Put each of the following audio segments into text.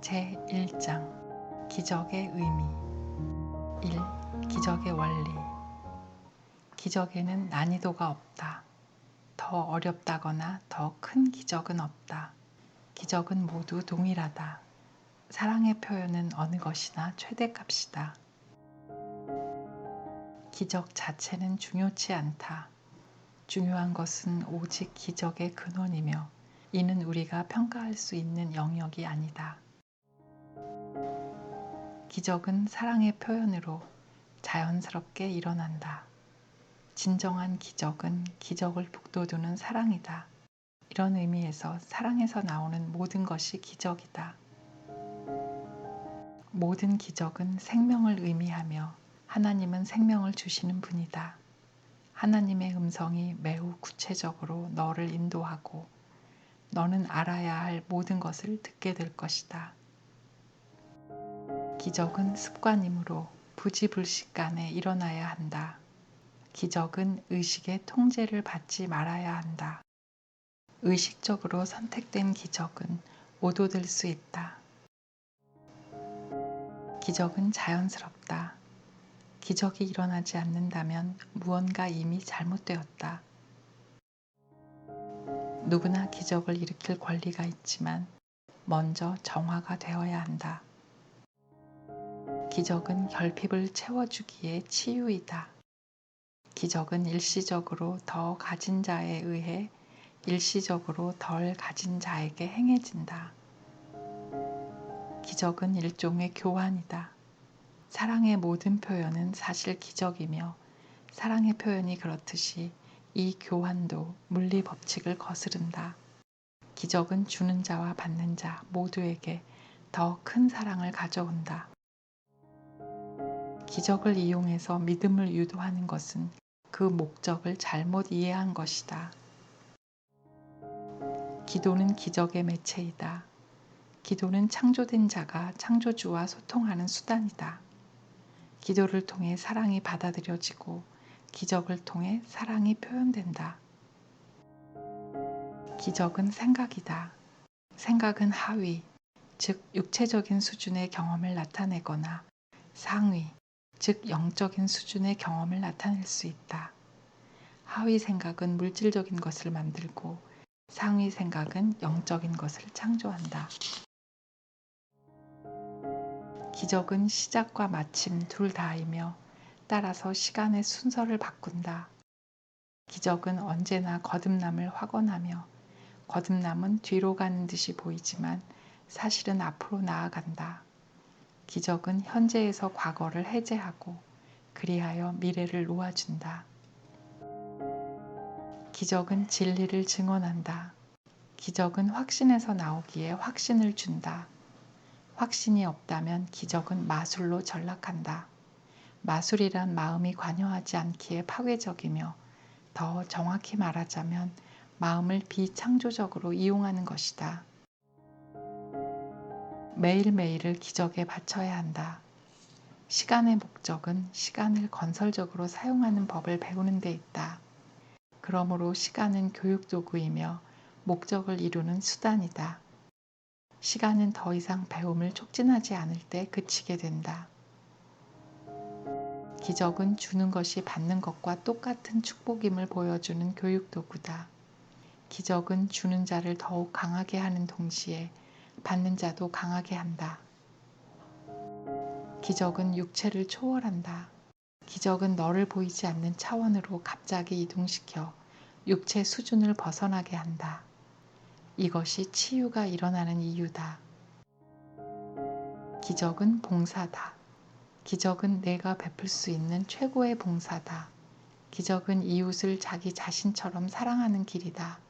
제1장 기적의 의미 1. 기적의 원리 기적에는 난이도가 없다. 더 어렵다거나 더 큰 기적은 없다. 기적은 모두 동일하다. 사랑의 표현은 어느 것이나 최대값이다. 기적 자체는 중요치 않다. 중요한 것은 오직 기적의 근원이며 이는 우리가 평가할 수 있는 영역이 아니다. 기적은 사랑의 표현으로 자연스럽게 일어난다. 진정한 기적은 기적을 북돋우는 사랑이다. 이런 의미에서 사랑에서 나오는 모든 것이 기적이다. 모든 기적은 생명을 의미하며 하나님은 생명을 주시는 분이다. 하나님의 음성이 매우 구체적으로 너를 인도하고 너는 알아야 할 모든 것을 듣게 될 것이다. 기적은 습관이므로 부지불식간에 일어나야 한다. 기적은 의식의 통제를 받지 말아야 한다. 의식적으로 선택된 기적은 오도될 수 있다. 기적은 자연스럽다. 기적이 일어나지 않는다면 무언가 이미 잘못되었다. 누구나 기적을 일으킬 권리가 있지만 먼저 정화가 되어야 한다. 기적은 결핍을 채워주기에 치유이다. 기적은 일시적으로 더 가진 자에 의해 일시적으로 덜 가진 자에게 행해진다. 기적은 일종의 교환이다. 사랑의 모든 표현은 사실 기적이며 사랑의 표현이 그렇듯이 이 교환도 물리 법칙을 거스른다. 기적은 주는 자와 받는 자 모두에게 더 큰 사랑을 가져온다. 기적을 이용해서 믿음을 유도하는 것은 그 목적을 잘못 이해한 것이다. 기도는 기적의 매체이다. 기도는 창조된 자가 창조주와 소통하는 수단이다. 기도를 통해 사랑이 받아들여지고 기적을 통해 사랑이 표현된다. 기적은 생각이다. 생각은 하위, 즉 육체적인 수준의 경험을 나타내거나 상위, 즉 영적인 수준의 경험을 나타낼 수 있다. 하위 생각은 물질적인 것을 만들고 상위 생각은 영적인 것을 창조한다. 기적은 시작과 마침 둘 다이며 따라서 시간의 순서를 바꾼다. 기적은 언제나 거듭남을 확언하며 거듭남은 뒤로 가는 듯이 보이지만 사실은 앞으로 나아간다. 기적은 현재에서 과거를 해제하고 그리하여 미래를 놓아준다. 기적은 진리를 증언한다. 기적은 확신에서 나오기에 확신을 준다. 확신이 없다면 기적은 마술로 전락한다. 마술이란 마음이 관여하지 않기에 파괴적이며 더 정확히 말하자면 마음을 비창조적으로 이용하는 것이다. 매일매일을 기적에 바쳐야 한다. 시간의 목적은 시간을 건설적으로 사용하는 법을 배우는 데 있다. 그러므로 시간은 교육도구이며 목적을 이루는 수단이다. 시간은 더 이상 배움을 촉진하지 않을 때 그치게 된다. 기적은 주는 것이 받는 것과 똑같은 축복임을 보여주는 교육도구다. 기적은 주는 자를 더욱 강하게 하는 동시에 받는 자도 강하게 한다. 기적은 육체를 초월한다. 기적은 너를 보이지 않는 차원으로 갑자기 이동시켜 육체 수준을 벗어나게 한다. 이것이 치유가 일어나는 이유다. 기적은 봉사다. 기적은 내가 베풀 수 있는 최고의 봉사다. 기적은 이웃을 자기 자신처럼 사랑하는 길이다.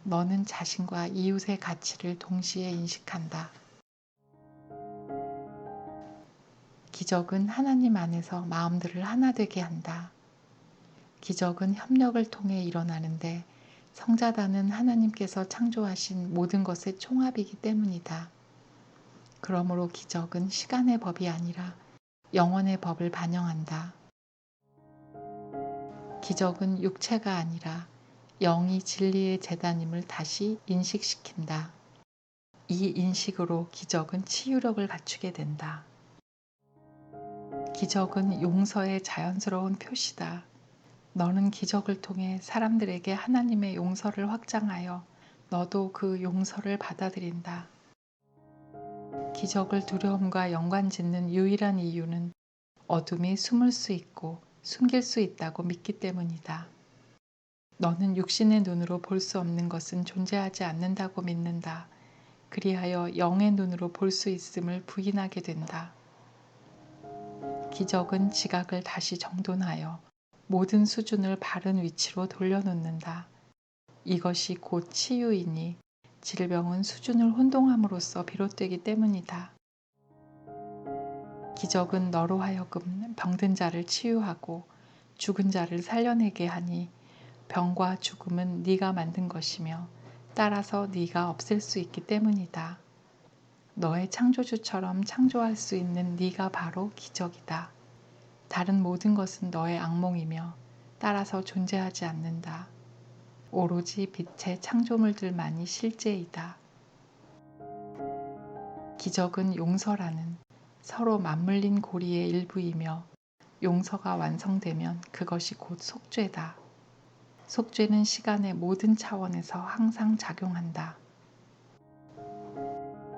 너는 자신과 이웃의 가치를 동시에 인식한다. 기적은 하나님 안에서 마음들을 하나 되게 한다. 기적은 협력을 통해 일어나는데 성자단은 하나님께서 창조하신 모든 것의 총합이기 때문이다. 그러므로 기적은 시간의 법이 아니라 영원의 법을 반영한다. 기적은 육체가 아니라 영이 진리의 재단임을 다시 인식시킨다. 이 인식으로 기적은 치유력을 갖추게 된다. 기적은 용서의 자연스러운 표시다. 너는 기적을 통해 사람들에게 하나님의 용서를 확장하여 너도 그 용서를 받아들인다. 기적을 두려움과 연관짓는 유일한 이유는 어둠이 숨을 수 있고 숨길 수 있다고 믿기 때문이다. 너는 육신의 눈으로 볼 수 없는 것은 존재하지 않는다고 믿는다. 그리하여 영의 눈으로 볼 수 있음을 부인하게 된다. 기적은 지각을 다시 정돈하여 모든 수준을 바른 위치로 돌려놓는다. 이것이 곧 치유이니 질병은 수준을 혼동함으로써 비롯되기 때문이다. 기적은 너로 하여금 병든 자를 치유하고 죽은 자를 살려내게 하니 병과 죽음은 네가 만든 것이며 따라서 네가 없앨 수 있기 때문이다. 너의 창조주처럼 창조할 수 있는 네가 바로 기적이다. 다른 모든 것은 너의 악몽이며 따라서 존재하지 않는다. 오로지 빛의 창조물들만이 실제이다. 기적은 용서라는 서로 맞물린 고리의 일부이며 용서가 완성되면 그것이 곧 속죄다. 속죄는 시간의 모든 차원에서 항상 작용한다.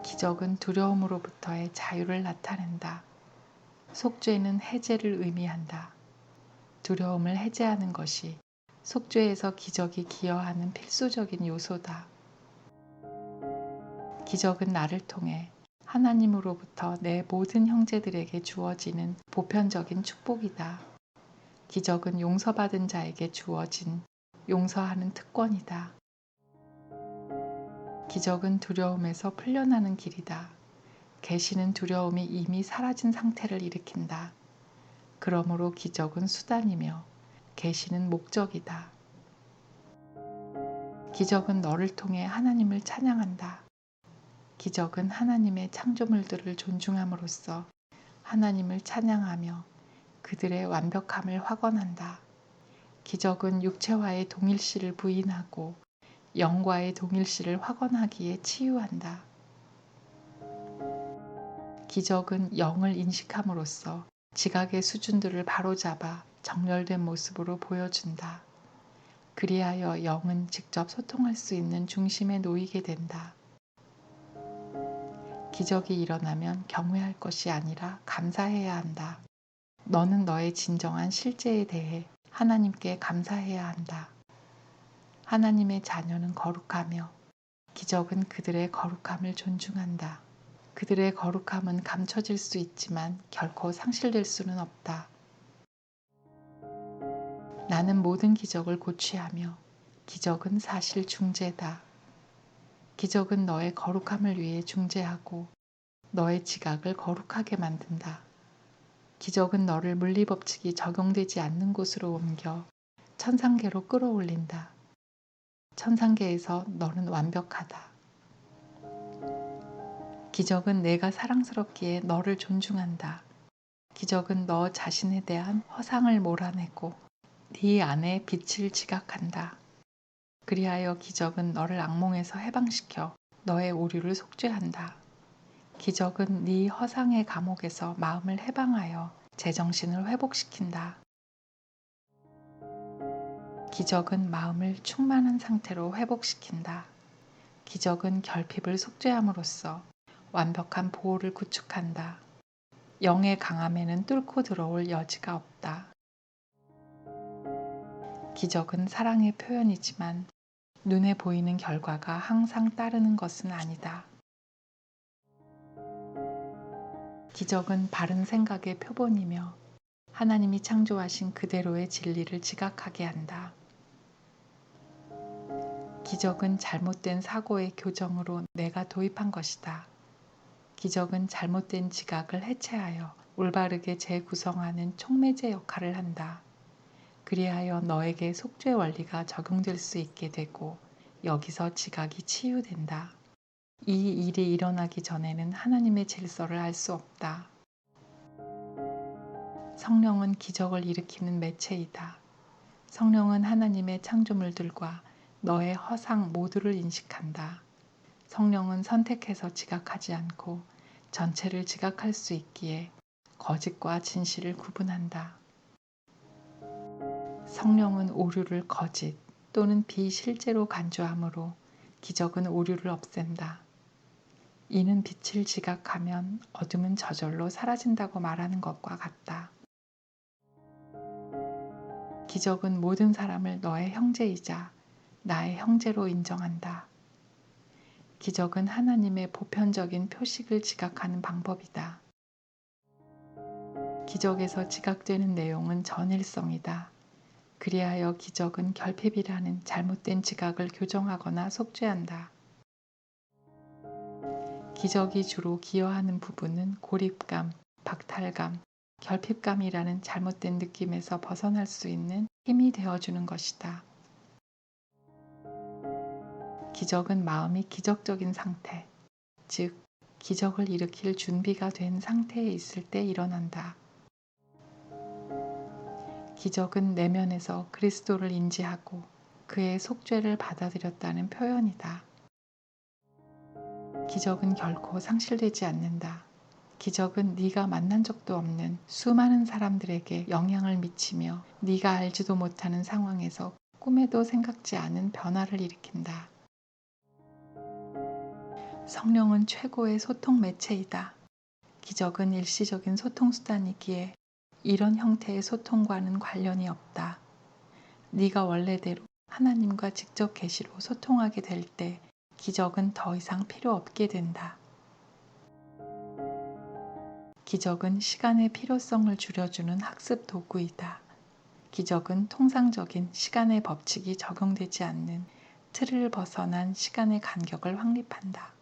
기적은 두려움으로부터의 자유를 나타낸다. 속죄는 해제를 의미한다. 두려움을 해제하는 것이 속죄에서 기적이 기여하는 필수적인 요소다. 기적은 나를 통해 하나님으로부터 내 모든 형제들에게 주어지는 보편적인 축복이다. 기적은 용서받은 자에게 주어진 용서하는 특권이다. 기적은 두려움에서 풀려나는 길이다. 계시는 두려움이 이미 사라진 상태를 일으킨다. 그러므로 기적은 수단이며 계시는 목적이다. 기적은 너를 통해 하나님을 찬양한다. 기적은 하나님의 창조물들을 존중함으로써 하나님을 찬양하며 그들의 완벽함을 확언한다. 기적은 육체와의 동일시를 부인하고 영과의 동일시를 확언하기에 치유한다. 기적은 영을 인식함으로써 지각의 수준들을 바로잡아 정렬된 모습으로 보여준다. 그리하여 영은 직접 소통할 수 있는 중심에 놓이게 된다. 기적이 일어나면 경외할 것이 아니라 감사해야 한다. 너는 너의 진정한 실제에 대해 하나님께 감사해야 한다. 하나님의 자녀는 거룩하며 기적은 그들의 거룩함을 존중한다. 그들의 거룩함은 감춰질 수 있지만 결코 상실될 수는 없다. 나는 모든 기적을 고취하며 기적은 사실 중재다. 기적은 너의 거룩함을 위해 중재하고 너의 지각을 거룩하게 만든다. 기적은 너를 물리법칙이 적용되지 않는 곳으로 옮겨 천상계로 끌어올린다. 천상계에서 너는 완벽하다. 기적은 내가 사랑스럽기에 너를 존중한다. 기적은 너 자신에 대한 허상을 몰아내고 네 안에 빛을 지각한다. 그리하여 기적은 너를 악몽에서 해방시켜 너의 오류를 속죄한다. 기적은 네 허상의 감옥에서 마음을 해방하여 제정신을 회복시킨다. 기적은 마음을 충만한 상태로 회복시킨다. 기적은 결핍을 속죄함으로써 완벽한 보호를 구축한다. 영의 강함에는 뚫고 들어올 여지가 없다. 기적은 사랑의 표현이지만 눈에 보이는 결과가 항상 따르는 것은 아니다. 기적은 바른 생각의 표본이며 하나님이 창조하신 그대로의 진리를 지각하게 한다. 기적은 잘못된 사고의 교정으로 내가 도입한 것이다. 기적은 잘못된 지각을 해체하여 올바르게 재구성하는 촉매제 역할을 한다. 그리하여 너에게 속죄 원리가 적용될 수 있게 되고 여기서 지각이 치유된다. 이 일이 일어나기 전에는 하나님의 질서를 알 수 없다. 성령은 기적을 일으키는 매체이다. 성령은 하나님의 창조물들과 너의 허상 모두를 인식한다. 성령은 선택해서 지각하지 않고 전체를 지각할 수 있기에 거짓과 진실을 구분한다. 성령은 오류를 거짓 또는 비실제로 간주하므로 기적은 오류를 없앤다. 이는 빛을 지각하면 어둠은 저절로 사라진다고 말하는 것과 같다. 기적은 모든 사람을 너의 형제이자 나의 형제로 인정한다. 기적은 하나님의 보편적인 표식을 지각하는 방법이다. 기적에서 지각되는 내용은 전일성이다. 그리하여 기적은 결핍이라는 잘못된 지각을 교정하거나 속죄한다. 기적이 주로 기여하는 부분은 고립감, 박탈감, 결핍감이라는 잘못된 느낌에서 벗어날 수 있는 힘이 되어주는 것이다. 기적은 마음이 기적적인 상태, 즉 기적을 일으킬 준비가 된 상태에 있을 때 일어난다. 기적은 내면에서 그리스도를 인지하고 그의 속죄를 받아들였다는 표현이다. 기적은 결코 상실되지 않는다. 기적은 네가 만난 적도 없는 수많은 사람들에게 영향을 미치며 네가 알지도 못하는 상황에서 꿈에도 생각지 않은 변화를 일으킨다. 성령은 최고의 소통 매체이다. 기적은 일시적인 소통 수단이기에 이런 형태의 소통과는 관련이 없다. 네가 원래대로 하나님과 직접 계시로 소통하게 될 때 기적은 더 이상 필요 없게 된다. 기적은 시간의 필요성을 줄여주는 학습 도구이다. 기적은 통상적인 시간의 법칙이 적용되지 않는 틀을 벗어난 시간의 간격을 확립한다.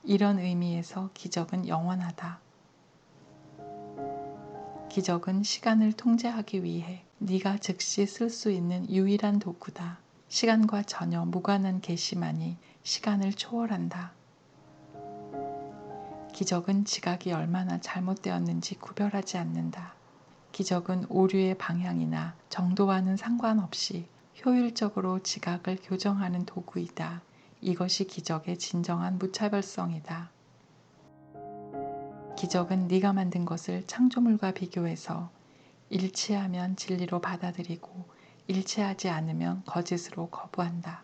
이런 의미에서 기적은 영원하다. 기적은 시간을 통제하기 위해 네가 즉시 쓸 수 있는 유일한 도구다. 시간과 전혀 무관한 계시만이 시간을 초월한다. 기적은 지각이 얼마나 잘못되었는지 구별하지 않는다. 기적은 오류의 방향이나 정도와는 상관없이 효율적으로 지각을 교정하는 도구이다. 이것이 기적의 진정한 무차별성이다. 기적은 네가 만든 것을 창조물과 비교해서 일치하면 진리로 받아들이고 일치하지 않으면 거짓으로 거부한다.